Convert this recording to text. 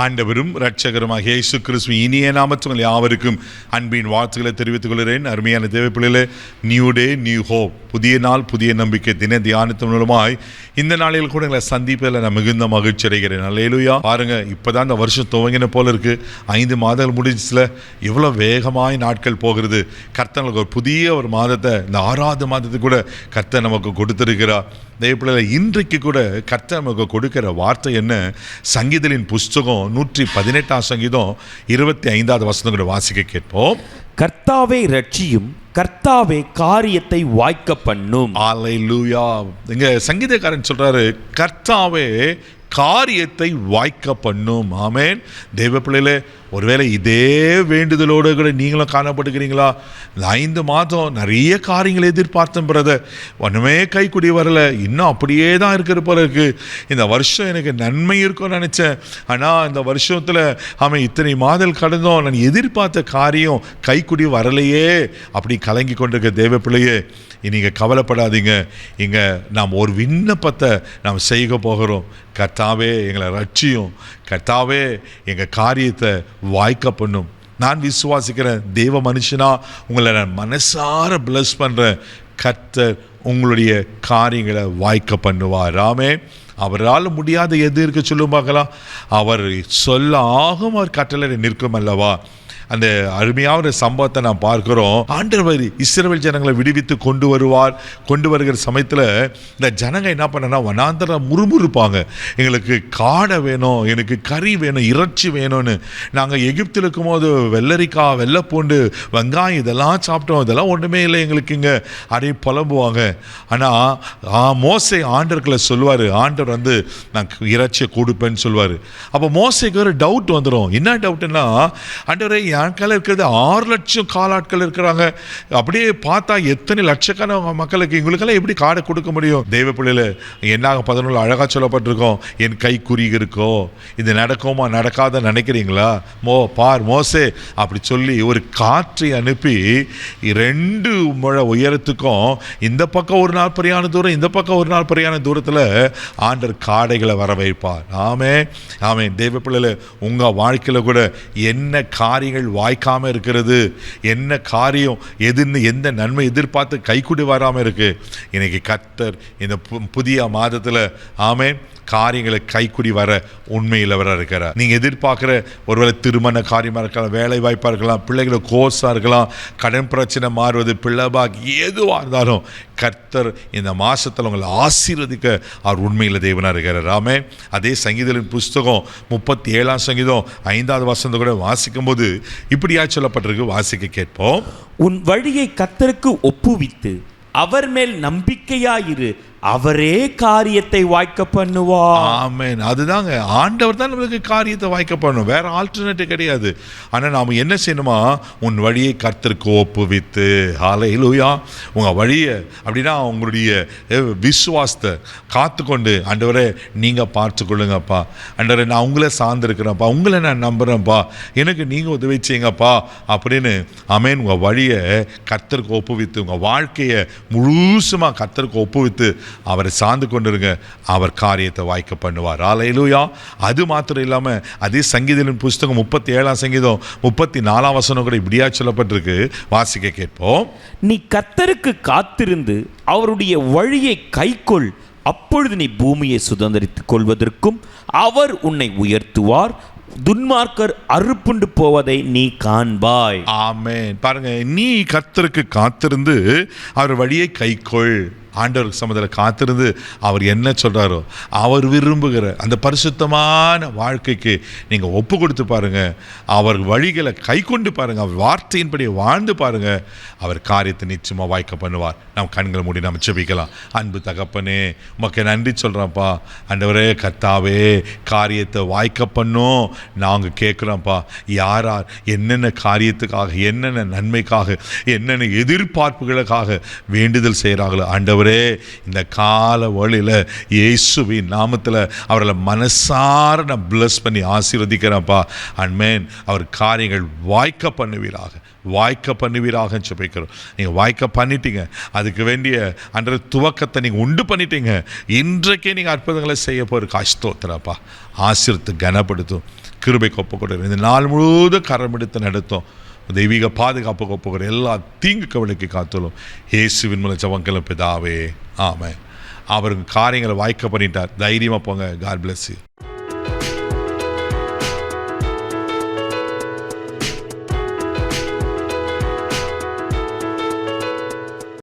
ஆண்டவரும் இரட்சகருமாக இயேசு கிறிஸ்துவின் இனிய நாமத்தில் யாவருக்கும் அன்பின் வாழ்த்துக்களை தெரிவித்துக் கொள்கிறேன். அருமையான தேவப்பிள்ளைகளே, நியூ டே நியூ ஹோப், புதிய நாள் புதிய நம்பிக்கை தின தியானத்தின் மூலமாய் இந்த நாளில் கூட எங்களை சந்திப்பதில் நான் மிகுந்த மகிழ்ச்சி அடைகிறேன். அல்லேலூயா. பாருங்க, இப்போதான் இந்த வருஷம் துவங்கின போல இருக்கு. 5 மாதங்கள் முடிஞ்சிச்சுல, எவ்வளோ வேகமாய் நாட்கள் போகிறது. கர்த்தர் ஒரு புதிய ஒரு மாதத்தை, இந்த 6வது மாதத்துக்கு கூட கர்த்தர் நமக்கு கொடுத்திருக்கிறார். தேவப்பிள்ளைகளே, இன்றைக்கு கூட கர்த்தர் நமக்கு கொடுக்கிற வார்த்தை என்ன? சங்கீதலின் புஸ்தகம் 118 சங்கீதம் 25வது வசனம் கூட வாசிக்க கேட்போம். கர்த்தாவே ரட்சியும், கர்த்தாவே காரியத்தை வாய்க்க பண்ணும். அல்லேலூயா. இங்க சங்கீதக்காரன் சொல்றாரு, கர்த்தாவே காரியத்தை வாய்க்க பண்ணும். ஆமேன். தேவ பிள்ளைகளே, ஒருவேளை இதே வேண்டுதலோடு கூட நீங்களும் காணப்படுகிறீங்களா? இந்த 5 மாதம் நிறைய காரியங்களை எதிர்பார்த்தேன் பிரதர், ஒன்றுமே கைக்குடி வரல, இன்னும் அப்படியே தான் இருக்கிற போல இருக்கு. இந்த வருஷம் எனக்கு நன்மை இருக்கும்னு நினச்சேன், ஆனால் இந்த வருஷத்தில் இத்தனை மாதங்கள் கடந்தோம், நான் எதிர்பார்த்த காரியம் கைக்குடி வரலையே, அப்படி கலங்கி கொண்டிருக்க தேவ பிள்ளையே, நீங்கள் கவலைப்படாதீங்க. இங்கே நாம் ஒரு விண்ணப்பத்தை நாம் செய்ய போகிறோம். கர்த்தாவே எங்களை ரட்சியும், கர்த்தாவே எங்கள் காரியத்தை வாய்க்க பண்ணும். நான் விசுவாசிக்கிறேன், தேவ மனுஷனா உங்களை நான் மனசார பிளஸ் பண்ணுறேன். கர்த்தர் உங்களுடைய காரியங்களை வாய்க்க பண்ணுவார். ஆமே. அவரால் முடியாத எது இருக்க சொல்லும் பார்க்கலாம். அவர் சொல்ல ஆகும், அவர் கட்டளை நிற்கும் அல்லவா. அந்த அருமையான சம்பவத்தை நான் பார்க்கிறோம். ஆண்டவர் இஸ்ரவேல் ஜனங்களை விடுவித்து கொண்டு வருகிற சமயத்தில் இந்த ஜனங்க என்ன பண்ணனா, வனாந்தரம் முறுமுறுப்பாங்க. எங்களுக்கு காடை வேணும், எனக்கு கறி வேணும், இறைச்சி வேணும்னு. நாங்கள் எகிப்தில் இருக்கும்போது வெள்ளரிக்காய், வெள்ளைப்பூண்டு, வெங்காயம் இதெல்லாம் சாப்பிட்டோம், இதெல்லாம் ஒன்றுமே இல்லை எங்களுக்கு இங்கே, அப்படியே புலம்புவாங்க. ஆனால் மோசே ஆண்டவர்களை சொல்லுவார், ஆண்டவர் நான் இறைச்சியை கொடுப்பேன்னு சொல்லுவார். அப்போ மோசேக்கு ஒரு டவுட் வந்துடும். என்ன டவுட்னா, ஆண்டவரே ஆட்கள் இருக்கிறது 6 லட்சம் காலாட்கள் இருக்கிறாங்க, அப்படியே பார்த்தா எத்தனை லட்சக்கணக்கான மக்களுக்கு இவங்களுக்கெல்லாம் எப்படி காடை கொடுக்க முடியும்? தெய்வ பிள்ளையில என்னாக 11 அழகா சொல்லப்பட்டிருக்கோம், என் கை குறி இருக்கோ, இது நடக்குமா நடக்காத நினைக்கிறீங்களா? மோசே அப்படி சொல்லி ஒரு காற்றை அனுப்பி 2 முழ உயரத்துக்கும் இந்த பக்கம் ஒரு நாள் பிரயாண தூரம், இந்த பக்கம் ஒரு நாள் பிரயாண தூரத்தில் ஆண்டர் காடைகளை வர வைப்பார். ஆமே ஆமே. தெய்வ பிள்ளையில உங்க வாழ்க்கையில் கூட என்ன காரியங்கள் வாய்க்காம இருக்கிறது, என்ன காரியம் எதுன்னு, எந்த நன்மை எதிர்பார்த்து கைக்கூடி வராமல் இருக்கு, இன்னைக்கு கர்த்தர் இந்த புதிய மாதத்தில் ஆமென் காரியங்களை கைக்குடி வர உண்மையில் வர இருக்கிறார். நீங்கள் எதிர்பார்க்குற ஒருவேளை திருமண காரியமாக இருக்கலாம், வேலை வாய்ப்பாக இருக்கலாம், பிள்ளைகளை கோர்ஸாக இருக்கலாம், கடன் பிரச்சனை மாறுவது, பிள்ளைபாக் எதுவாக இருந்தாலும் கர்த்தர் இந்த மாதத்தில் உங்களை ஆசீர்வதிக்க அவர் உண்மையில் தேவனாக இருக்கிறார். ஆமே. அதே சங்கீதலின் புஸ்தகம் 37 சங்கீதம் 5வது வசனம் கூட வாசிக்கும் போது இப்படியா சொல்லப்பட்டிருக்கு, வாசிக்க கேட்போம். உன் வழியை கர்த்தருக்கு ஒப்புவித்து அவர் மேல் நம்பிக்கையாயிரு, அவரே காரியத்தை வாய்க்க பண்ணுவார். ஆமென். அதுதாங்க, ஆண்டவர் தான் நம்மளுக்கு காரியத்தை வாய்க்க பண்ணணும், வேற ஆல்டர்னேட்டிவ் கிடையாது. ஆனால் நாம் என்ன செய்யணுமா, உன் வழியை கர்த்தருக்கு ஒப்புவித்து. ஹல்லேலூயா. உங்கள் வழியை அப்படின்னா உங்களுடைய விசுவாசத்தை காத்துக்கொண்டு, ஆண்டவரே நீங்கள் பார்த்துக்கொள்ளுங்கப்பா, ஆண்டவரே நான் உங்களை சார்ந்திருக்கிறேன்ப்பா, உங்களை நான் நம்புகிறேன்ப்பா, எனக்கு நீங்கள் உதவி செய்யுங்கப்பா அப்படின்னு ஆமென். உங்கள் வழியை கர்த்தருக்கு ஒப்புவித்து, உங்கள் வாழ்க்கையை முழுசுமாக கர்த்தருக்கு ஒப்புவித்து அவரை சார்ந்து கொண்டிருங்க, அவர் காரியத்தை வாய்க்க பண்ணுவார். அல்லேலூயா. அது மாத்திரம் இல்லாமல் அதே சங்கீதலின் புஸ்தகம் 37 சங்கீதம் 34 வசனம் கூட இப்படியா சொல்லப்பட்டிருக்கு, வாசிக்க கேட்போம். நீ கர்த்தருக்கு காத்திருந்து அவருடைய வழியை கைக்கொள், அப்பொழுது நீ பூமியை சுதந்தரித்துக் கொள்வதற்கும் அவர் உன்னை உயர்த்துவார், துன்மார்க்கர் அறுப்புண்டு போவதை நீ காண்பாய். ஆமென். பாருங்க, நீ கர்த்தருக்கு காத்திருந்து அவர் வழியை கைக்கொள். ஆண்டவருக்கு சம்மதில் காத்திருந்து அவர் என்ன சொல்கிறாரோ, அவர் விரும்புகிற அந்த பரிசுத்தமான வாழ்க்கைக்கு நீங்கள் ஒப்பு கொடுத்து பாருங்கள், அவர் வழிகளை கை கொண்டு பாருங்கள், அவர் வார்த்தையின்படி வாழ்ந்து பாருங்கள், அவர் காரியத்தை நிச்சயமாக வாய்க்க பண்ணுவார். நம்ம கண்களை மூடி நம்ம ஜெபிக்கலாம். அன்பு தகப்பனே, உமக்கு நன்றி சொல்கிறோம்ப்பா. ஆண்டவரே கர்த்தாவே, காரியத்தை வாய்க்க பண்ணும் நாங்கள் கேட்குறோம்ப்பா. யார் யார் என்னென்ன காரியத்துக்காக, என்னென்ன நன்மைக்காக, என்னென்ன எதிர்பார்ப்புகளுக்காக வேண்டுதல் செய்கிறாங்களோ, ஆண்டவர் ஆண்டவரே இந்த கால வழியில் இயேசுவின் நாமத்தில் அவர்களை மனசார நான் பிளஸ் பண்ணி ஆசீர்வதிக்கிறேன்ப்பா. அன்மேன் அவர் காரியங்கள் வாய்க்க பண்ணுவீராக ஜெபிக்கிறோம். நீங்கள் வாய்க்க பண்ணிட்டீங்க, அதுக்கு வேண்டிய அன்ற துவக்கத்தை நீங்கள் உண்டு பண்ணிட்டீங்க. இன்றைக்கே நீங்கள் அற்புதங்களை செய்ய போகிற ஸ்தோத்திரப்பா. ஆசீர்வதித்து கனப்படுத்தும், கிருபைக்கு ஒப்பு கொடுக்குறோம். இந்த நாள் முழுவதும் கரம் எடுத்து நடத்தும், தெய்வீக பாதுகாப்பு ஒப்பு கொடுக்குற எல்லா தீங்கு கவலைக்கு காத்துள்ளும் இயேசுவின் மூலம் ஜெபங்களும் பிதாவே, ஆமென். அவருக்கு காரியங்களை வாய்க்க பண்ணிட்டார். தைரியமாக போங்க. God bless you.